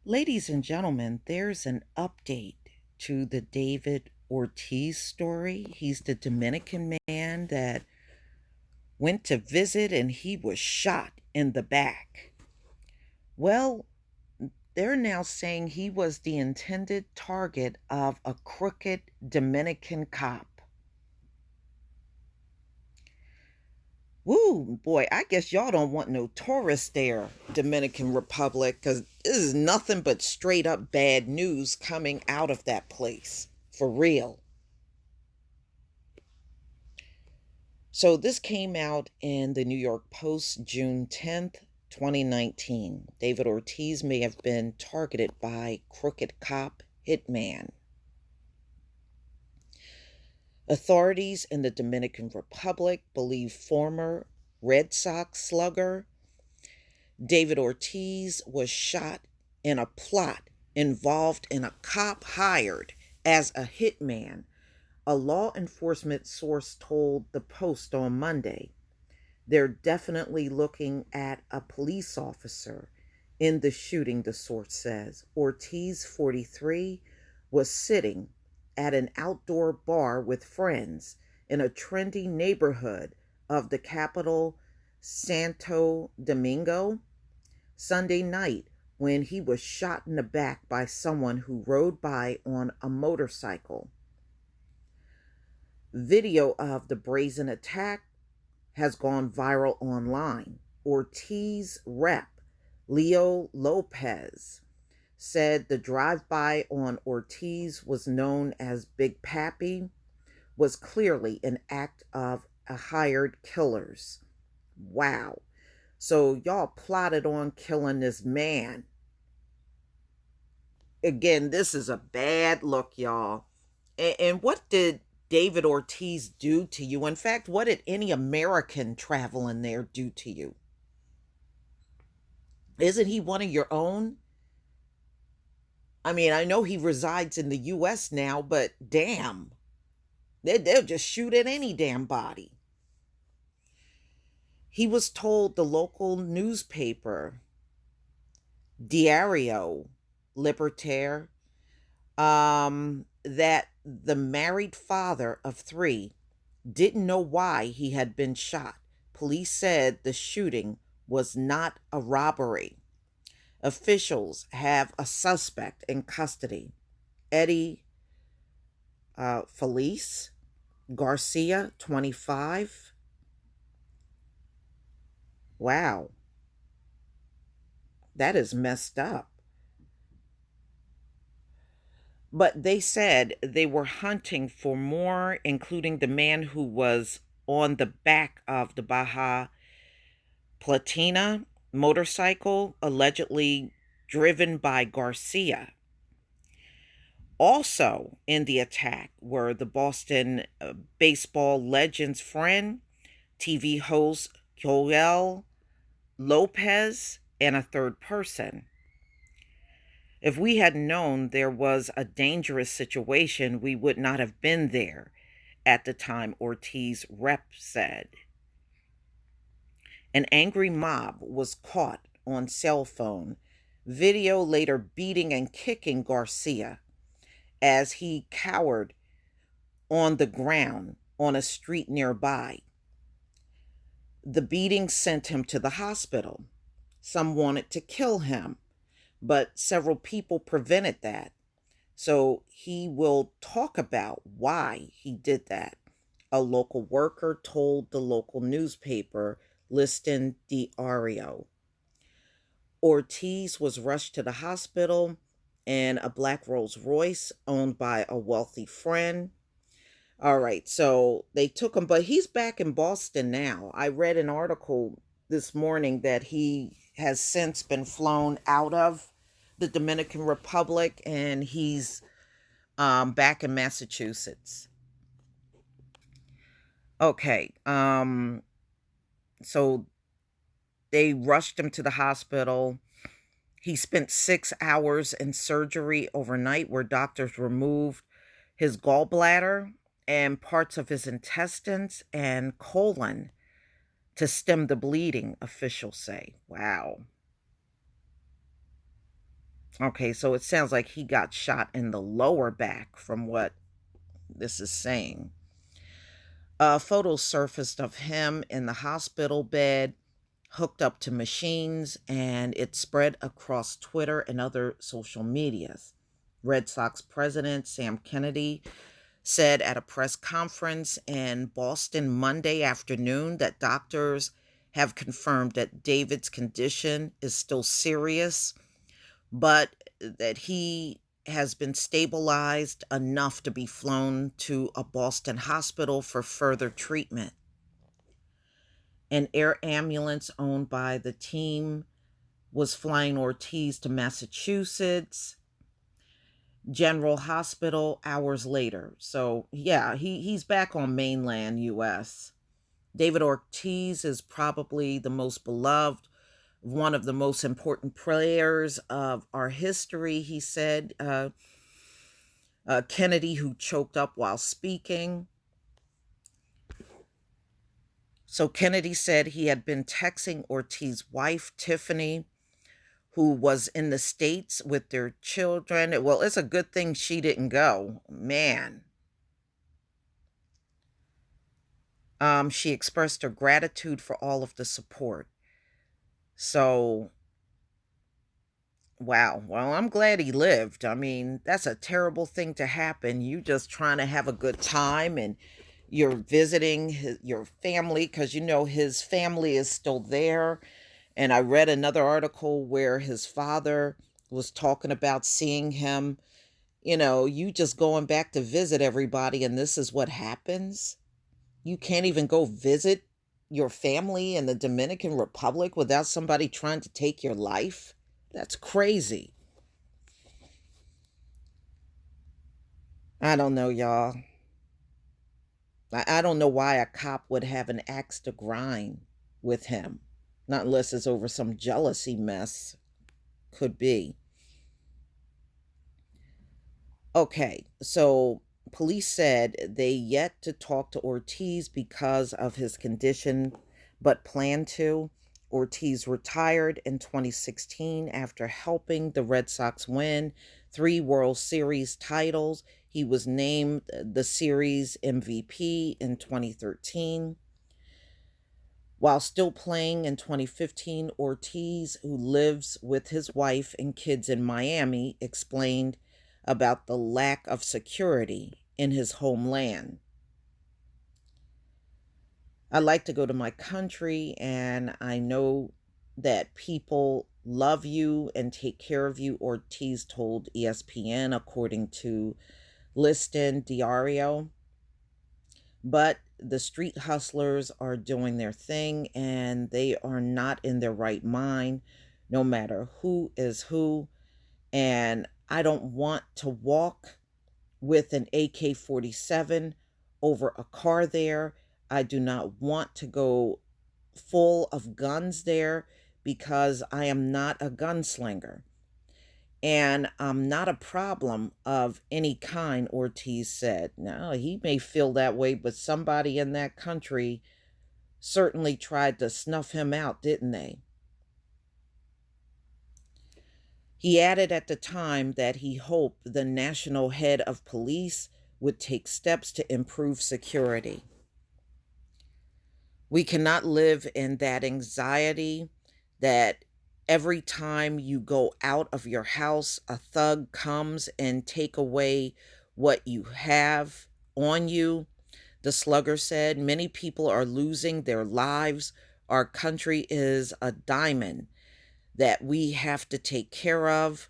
Ladies and gentlemen, there's an update to the David Ortiz story. He's the Dominican man that went to visit and he was shot in the back. Well, they're now saying he was the intended target of a crooked Dominican cop. Woo, boy, I guess y'all don't want no tourists there, Dominican Republic, because this is nothing but straight up bad news coming out of that place. For real. So this came out in the New York Post June 10th, 2019. David Ortiz may have been targeted by crooked cop hitman. Authorities in the Dominican Republic believe former Red Sox slugger David Ortiz was shot in a plot involved in a cop hired as a hitman, a law enforcement source told the Post on Monday. They're definitely looking at a police officer in the shooting, the source says. Ortiz, 43, was sitting at an outdoor bar with friends in a trendy neighborhood of the capital, Santo Domingo, Sunday night when he was shot in the back by someone who rode by on a motorcycle. Video of the brazen attack has gone viral online. Ortiz rep Leo Lopez said the drive-by on Ortiz was known as Big Pappy was clearly an act of a hired killers. Wow. So y'all plotted on killing this man. Again, this is a bad look, y'all. And what did David Ortiz do to you? In fact, what did any American traveling there do to you? Isn't he one of your own? I mean, I know he resides in the U.S. now, but damn, they'll just shoot at any damn body. He was told the local newspaper, Diario Libertaire, that the married father of three didn't know why he had been shot. Police said the shooting was not a robbery. Officials have a suspect in custody, Eddie Felice Garcia, 25. Wow, that is messed up. But they said they were hunting for more, including the man who was on the back of the Baja Platina motorcycle, allegedly driven by Garcia. Also in the attack were the Boston baseball legend's friend, TV host Joel Lopez, and a third person. If we had known there was a dangerous situation, we would not have been there at the time, Ortiz rep said. An angry mob was caught on cell phone video later beating and kicking Garcia as he cowered on the ground on a street nearby. The beating sent him to the hospital. Some wanted to kill him, but several people prevented that. So he will talk about why he did that. A local worker told the local newspaper, Liston Diario. Ortiz was rushed to the hospital in a black Rolls Royce owned by a wealthy friend. All right, so they took him, but he's back in Boston now. I read an article this morning that he has since been flown out of the Dominican Republic and he's back in Massachusetts. Okay, so they rushed him to the hospital. He spent 6 hours in surgery overnight where doctors removed his gallbladder and parts of his intestines and colon to stem the bleeding, officials say. Wow. Okay, so it sounds like he got shot in the lower back from what this is saying. Photos surfaced of him in the hospital bed, hooked up to machines, and it spread across Twitter and other social medias. Red Sox president Sam Kennedy said at a press conference in Boston Monday afternoon that doctors have confirmed that David's condition is still serious, but that he has been stabilized enough to be flown to a Boston hospital for further treatment. An air ambulance owned by the team was flying Ortiz to Massachusetts General Hospital hours later. So, yeah, he's back on mainland US. David Ortiz is probably the most beloved, one of the most important players of our history, he said. Kennedy, who choked up while speaking. So Kennedy said he had been texting Ortiz's wife, Tiffany, who was in the States with their children. Well, it's a good thing she didn't go. Man. She expressed her gratitude for all of the support. So, wow. Well, I'm glad he lived. I mean, that's a terrible thing to happen. You just trying to have a good time and you're visiting your family because you know his family is still there. And I read another article where his father was talking about seeing him. You know, you just going back to visit everybody, and this is what happens. You can't even go visit your family in the Dominican Republic without somebody trying to take your life. That's crazy. I don't know, y'all. I don't know why a cop would have an axe to grind with him. Not unless it's over some jealousy mess. Could be. Okay, so police said they yet to talk to Ortiz because of his condition, but plan to. Ortiz retired in 2016 after helping the Red Sox win 3 World Series titles. He was named the series MVP in 2013. While still playing in 2015, Ortiz, who lives with his wife and kids in Miami, explained about the lack of security in his homeland. I like to go to my country, and I know that people love you and take care of you, Ortiz told ESPN, according to Liston Diario. But the street hustlers are doing their thing, and they are not in their right mind, no matter who is who. And I don't want to walk with an AK-47 over a car there. I do not want to go full of guns there because I am not a gunslinger. And I'm not a problem of any kind, Ortiz said. Now, he may feel that way, but somebody in that country certainly tried to snuff him out, didn't they? He added at the time that he hoped the national head of police would take steps to improve security. We cannot live in that anxiety that every time you go out of your house, a thug comes and take away what you have on you. The slugger said, many people are losing their lives. Our country is a diamond that we have to take care of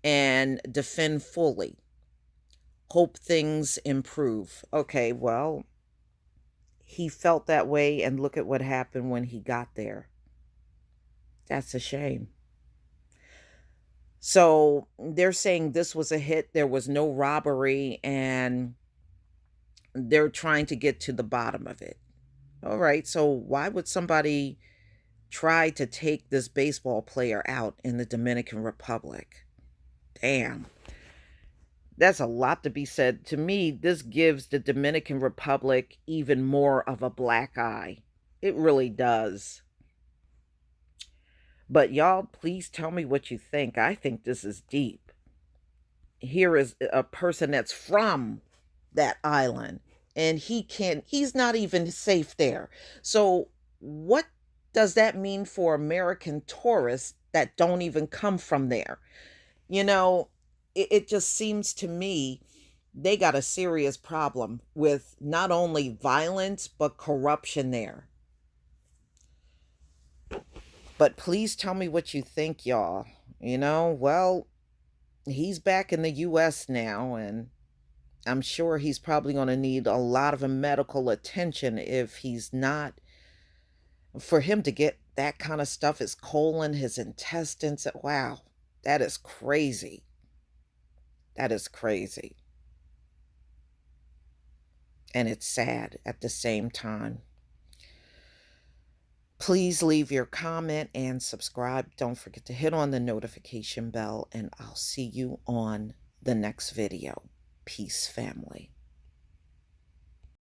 and defend fully. Hope things improve. Okay, well, he felt that way, and look at what happened when he got there. That's a shame. So they're saying this was a hit, there was no robbery, and they're trying to get to the bottom of it. All right, so why would somebody try to take this baseball player out in the Dominican Republic? Damn. That's a lot to be said. To me, this gives the Dominican Republic even more of a black eye. It really does. But y'all, please tell me what you think. I think this is deep. Here is a person that's from that island, and he's not even safe there. So what does that mean for American tourists that don't even come from there? You know, it just seems to me they got a serious problem with not only violence but corruption there. But please tell me what you think, y'all. Well, he's back in the US now, and I'm sure he's probably going to need a lot of medical attention if he's not. For him to get that kind of stuff, his colon, his intestines. Wow, that is crazy. That is crazy. And it's sad at the same time. Please leave your comment and subscribe. Don't forget to hit on the notification bell, and I'll see you on the next video. Peace, family.